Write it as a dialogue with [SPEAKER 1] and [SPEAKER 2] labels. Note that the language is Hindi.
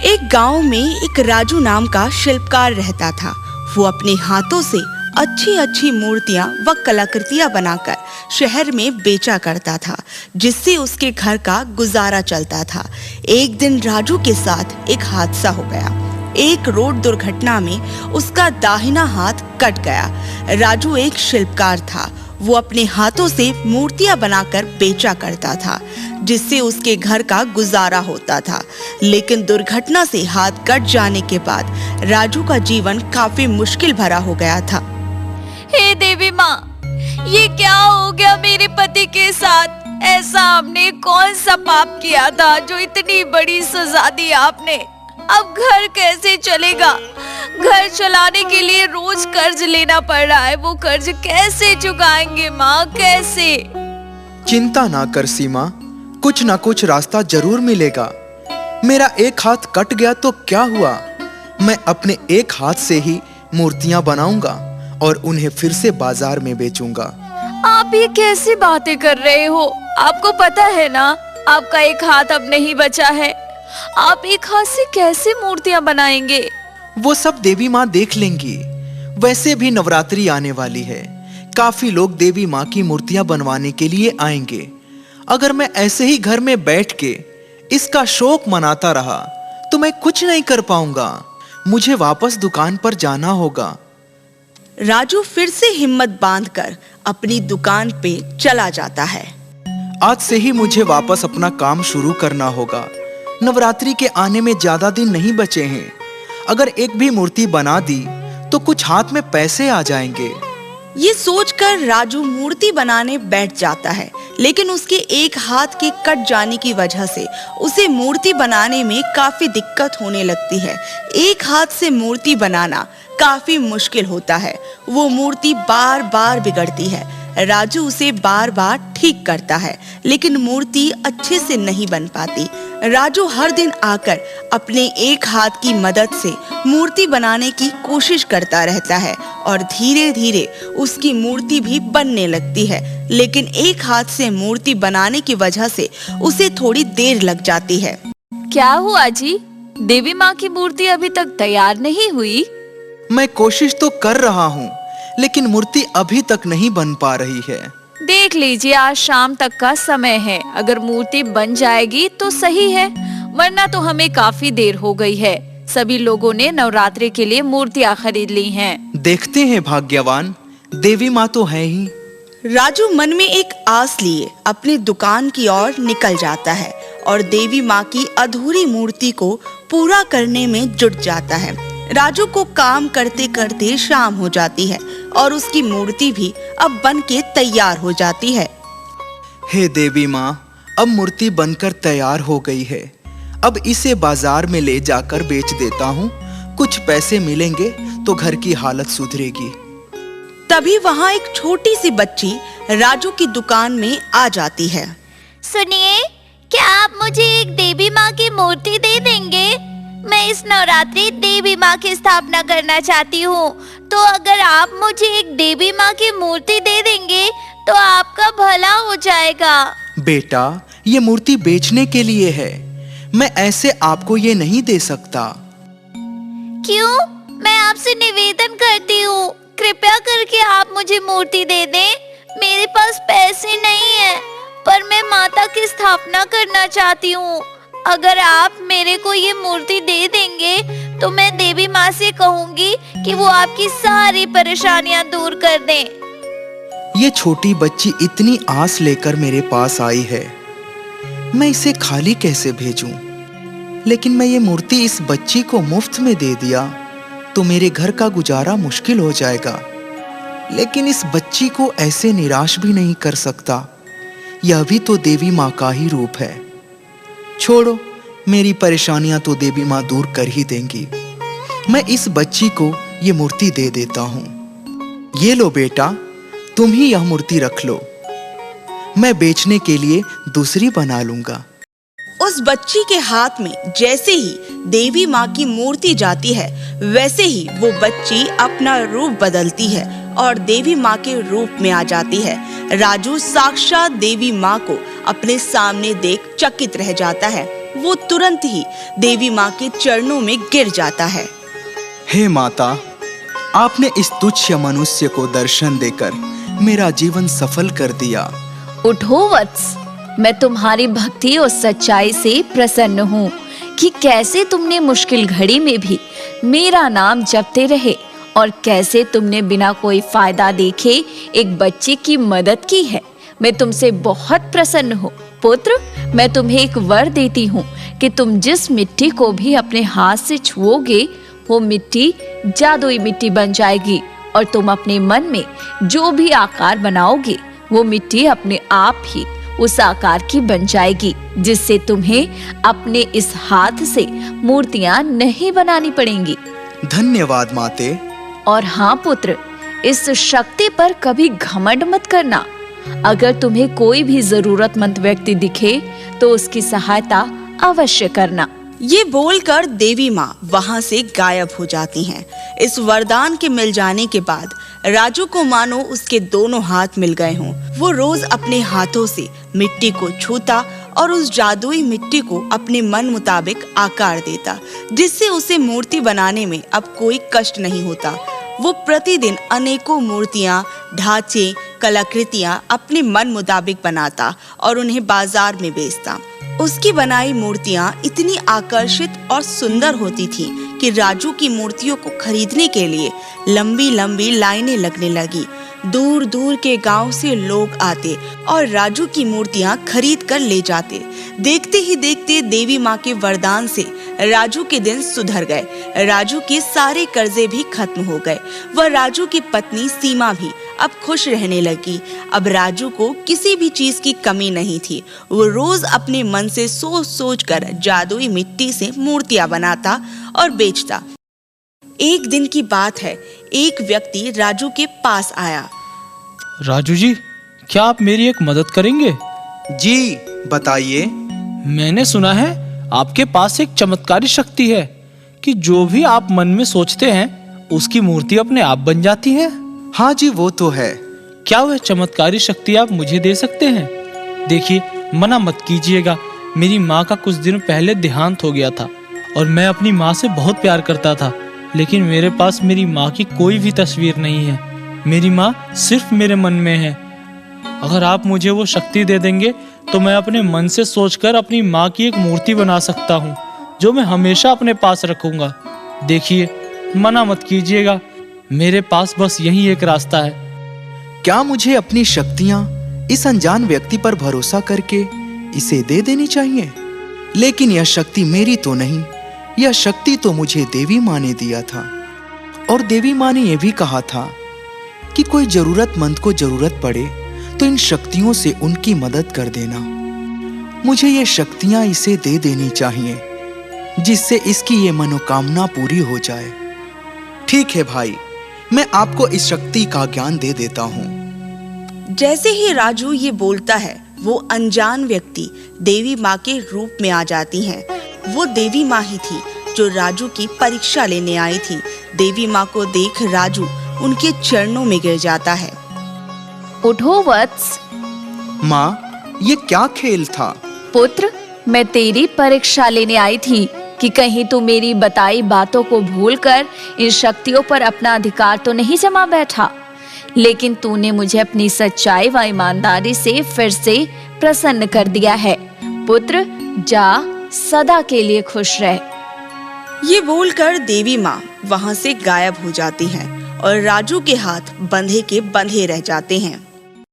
[SPEAKER 1] एक गांव में एक राजू नाम का शिल्पकार रहता था। वो अपने हाथों से अच्छी अच्छी मूर्तियां व कलाकृतियां बनाकर शहर में बेचा करता था, जिससे उसके घर का गुजारा चलता था। एक दिन राजू के साथ एक हादसा हो गया। एक रोड दुर्घटना में उसका दाहिना हाथ कट गया। राजू एक शिल्पकार था। वो अपने हाथों से मूर्तियां बनाकर बेचा करता था, जिससे उसके घर का गुजारा होता था। लेकिन दुर्घटना से हाथ कट जाने के बाद राजू का जीवन काफी मुश्किल भरा हो गया था।
[SPEAKER 2] हे देवी माँ, ये क्या हो गया मेरे पति के साथ? ऐसा हमने कौन सा पाप किया था जो इतनी बड़ी सजा दी आपने? अब घर कैसे चलेगा? घर चलाने के लिए रोज कर्ज लेना पड़ रहा है। वो कर्ज कैसे चुकाएंगे माँ, कैसे?
[SPEAKER 3] चिंता ना कर सीमा, कुछ ना कुछ रास्ता जरूर मिलेगा। मेरा एक हाथ कट गया तो क्या हुआ? मैं अपने एक हाथ से ही मूर्तियां बनाऊंगा और उन्हें फिर से बाजार में बेचूंगा।
[SPEAKER 2] आप ये कैसी बातें कर रहे हो? आपको पता है ना, आपका एक हाथ अब नहीं बचा है। आप एक हाथ से कैसे मूर्तियां बनाएंगे?
[SPEAKER 3] वो सब देवी माँ देख लेंगी। वैसे भी नवरात्रि आने वाली है, काफी लोग देवी माँ की मूर्तियां बनवाने के लिए आएंगे। अगर मैं ऐसे ही घर में बैठ के इसका शौक मनाता रहा तो मैं कुछ नहीं कर पाऊंगा। मुझे वापस दुकान पर जाना होगा।
[SPEAKER 1] राजू फिर से हिम्मत बांधकर अपनी दुकान पे चला जाता है।
[SPEAKER 3] आज से ही मुझे वापस अपना काम शुरू करना होगा। नवरात्रि के आने में ज्यादा दिन नहीं बचे हैं। अगर एक भी मूर्ति बना दी तो कुछ हाथ में पैसे आ जाएंगे।
[SPEAKER 1] ये सोचकर राजू मूर्ति बनाने बैठ जाता है, लेकिन उसके एक हाथ के कट जाने की वजह से उसे मूर्ति बनाने में काफी दिक्कत होने लगती है। एक हाथ से मूर्ति बनाना काफी मुश्किल होता है। वो मूर्ति बार बार बिगड़ती है। राजू उसे बार बार ठीक करता है, लेकिन मूर्ति अच्छे से नहीं बन पाती। राजू हर दिन आकर अपने एक हाथ की मदद से मूर्ति बनाने की कोशिश करता रहता है और धीरे धीरे उसकी मूर्ति भी बनने लगती है। लेकिन एक हाथ से मूर्ति बनाने की वजह से उसे थोड़ी देर लग जाती है।
[SPEAKER 2] क्या हुआ जी? देवी माँ की मूर्ति अभी तक तैयार नहीं हुई?
[SPEAKER 3] मैं कोशिश तो कर रहा हूँ, लेकिन मूर्ति अभी तक नहीं बन पा रही है।
[SPEAKER 2] देख लीजिए, आज शाम तक का समय है। अगर मूर्ति बन जाएगी तो सही है, वरना तो हमें काफी देर हो गई है। सभी लोगों ने नवरात्रि के लिए मूर्तियां खरीद ली हैं।
[SPEAKER 3] देखते हैं भाग्यवान, देवी माँ तो है ही।
[SPEAKER 1] राजू मन में एक आस लिए अपनी दुकान की ओर निकल जाता है और देवी माँ की अधूरी मूर्ति को पूरा करने में जुट जाता है। राजू को काम करते करते शाम हो जाती है और उसकी मूर्ति भी अब बन के तैयार हो जाती है।
[SPEAKER 3] हे देवी माँ, अब मूर्ति बनकर तैयार हो गई है। अब इसे बाजार में ले जाकर बेच देता हूँ। कुछ पैसे मिलेंगे तो घर की हालत सुधरेगी।
[SPEAKER 1] तभी वहाँ एक छोटी सी बच्ची राजू की दुकान में आ जाती है।
[SPEAKER 4] सुनिए, क्या आप मुझे एक देवी माँ की मूर्ति दे देंगे? मैं इस नवरात्रि देवी माँ की स्थापना करना चाहती हूँ। तो अगर आप मुझे एक देवी माँ की मूर्ति दे देंगे तो आपका भला हो जाएगा।
[SPEAKER 3] बेटा, ये मूर्ति बेचने के लिए है। मैं ऐसे आपको ये नहीं दे सकता।
[SPEAKER 4] क्यों? मैं आपसे निवेदन करती हूँ, कृपया करके आप मुझे मूर्ति दे दें। मेरे पास पैसे नहीं है, पर मैं माता की स्थापना करना चाहती हूँ। अगर आप मेरे को ये मूर्ति दे देंगे तो मैं देवी माँ से कहूँगी कि वो आपकी सारी परेशानियाँ दूर कर दें।
[SPEAKER 3] ये छोटी बच्ची इतनी आस लेकर मेरे पास आई है, मैं इसे खाली कैसे भेजूं? लेकिन मैं ये मूर्ति इस बच्ची को मुफ्त में दे दिया तो मेरे घर का गुजारा मुश्किल हो जाएगा। लेकिन इस बच्ची को ऐसे निराश भी नहीं कर सकता। यह भी तो देवी माँ का ही रूप है। छोड़ो, मेरी परेशानियां तो देवी माँ दूर कर ही देंगी। मैं इस बच्ची को ये मूर्ति दे देता हूँ। ये लो बेटा, तुम ही यह मूर्ति रख लो। मैं बेचने के लिए दूसरी बना लूंगा।
[SPEAKER 1] उस बच्ची के हाथ में जैसे ही देवी माँ की मूर्ति जाती है, वैसे ही वो बच्ची अपना रूप बदलती है और देवी माँ के रूप में आ जाती है। राजू साक्षात देवी माँ को अपने सामने देख चकित रह जाता है। वो वो तुरंत ही देवी माँ के चरणों में गिर जाता है।
[SPEAKER 3] हे माता, आपने इस तुच्छ मनुष्य को दर्शन देकर मेरा जीवन सफल कर दिया।
[SPEAKER 2] उठो वत्स, मैं तुम्हारी भक्ति और सच्चाई से प्रसन्न हूँ कि कैसे तुमने मुश्किल घड़ी में भी मेरा नाम जपते रहे और कैसे तुमने बिना कोई फायदा देखे एक बच्चे की मदद की है। मैं तुमसे बहुत प्रसन्न हूँ पुत्र। मैं तुम्हें एक वर देती हूँ कि तुम जिस मिट्टी को भी अपने हाथ से छुओगे वो मिट्टी जादुई मिट्टी बन जाएगी और तुम अपने मन में जो भी आकार बनाओगे वो मिट्टी अपने आप ही उस आकार की बन जाएगी, जिससे तुम्हें अपने इस हाथ से मूर्तियां नहीं बनानी पड़ेंगी।
[SPEAKER 3] धन्यवाद माते।
[SPEAKER 2] और हाँ पुत्र, इस शक्ति पर कभी घमंड मत करना। अगर तुम्हें कोई भी जरूरतमंद व्यक्ति दिखे तो उसकी सहायता अवश्य करना।
[SPEAKER 1] ये बोलकर देवी माँ वहाँ से गायब हो जाती हैं। इस वरदान के मिल जाने के बाद राजू को मानो उसके दोनों हाथ मिल गए हों। वो रोज अपने हाथों से मिट्टी को छूता और उस जादुई मिट्टी को अपने मन मुताबिक आकार देता, जिससे उसे मूर्ति बनाने में अब कोई कष्ट नहीं होता। वो प्रतिदिन अनेकों मूर्तियाँ, ढांचे, कलाकृतियाँ अपने मन मुताबिक बनाता और उन्हें बाजार में बेचता। उसकी बनाई मूर्तियाँ इतनी आकर्षित और सुंदर होती थीं कि राजू की मूर्तियों को खरीदने के लिए लंबी लंबी लाइनें लगने लगी। दूर दूर के गांव से लोग आते और राजू की मूर्तियां खरीद कर ले जाते। देखते ही देखते देवी माँ के वरदान से राजू के दिन सुधर गए। राजू के सारे कर्जे भी खत्म हो गए। वह राजू की पत्नी सीमा भी अब खुश रहने लगी। अब राजू को किसी भी चीज की कमी नहीं थी। वो रोज अपने मन से सोच सोच कर जादुई मिट्टी से मूर्तियां बनाता और बेचता। एक दिन की बात है, एक व्यक्ति राजू के पास आया।
[SPEAKER 5] राजू जी, क्या आप मेरी एक मदद करेंगे?
[SPEAKER 3] जी बताइए।
[SPEAKER 5] मैंने सुना है आपके पास एक चमत्कारी शक्ति है कि जो भी आप मन में सोचते हैं उसकी मूर्ति अपने आप बन जाती है।
[SPEAKER 3] हाँ जी, वो तो है।
[SPEAKER 5] क्या वह चमत्कारी शक्ति आप मुझे दे सकते हैं? देखिए, मना मत कीजिएगा। मेरी माँ का कुछ दिन पहले देहांत हो गया था और मैं अपनी माँ से बहुत प्यार करता था, लेकिन मेरे पास मेरी माँ की कोई भी तस्वीर नहीं है। मेरी माँ सिर्फ मेरे मन में है। अगर आप मुझे वो शक्ति दे देंगे तो मैं अपने मन से सोचकर अपनी माँ की एक मूर्ति बना सकता हूँ, जो मैं हमेशा अपने पास रखूंगा। देखिए, मना मत कीजिएगा, मेरे पास बस यही एक रास्ता है।
[SPEAKER 3] क्या मुझे अपनी शक्तियाँ इस अनजान व्यक्ति पर भरोसा करके इसे दे देनी चाहिए? लेकिन यह शक्ति मेरी तो नहीं, यह शक्ति तो मुझे देवी माँ ने दिया था। और देवी माँ ने यह भी कहा था कि कोई जरूरतमंद को जरूरत पड़े तो इन शक्तियों से उनकी मदद कर देना। मुझे ये शक्तियां इसे दे देनी चाहिए, जिससे इसकी ये मनोकामना पूरी हो जाए। ठीक है भाई, मैं आपको इस शक्ति का ज्ञान दे देता हूँ।
[SPEAKER 1] जैसे ही राजू ये बोलता है, वो अनजान व्यक्ति देवी माँ के रूप में आ जाती हैं। वो देवी माँ ही थी जो राजू की परीक्षा लेने आई थी। देवी माँ को देख राजू उनके चरणों में गिर जाता है।
[SPEAKER 2] उठो वत्स।
[SPEAKER 3] माँ, ये क्या खेल था?
[SPEAKER 2] पुत्र, मैं तेरी परीक्षा लेने आई थी कि कहीं तू मेरी बताई बातों को भूलकर इन शक्तियों पर अपना अधिकार तो नहीं जमा बैठा। लेकिन तूने मुझे अपनी सच्चाई व ईमानदारी से फिर से प्रसन्न कर दिया है। पुत्र, जा सदा के लिए खुश रह।
[SPEAKER 1] ये बोलकर देवी माँ वहाँ से गायब हो जाती हैं और राजू के हाथ बंधे के बंधे रह जाते हैं।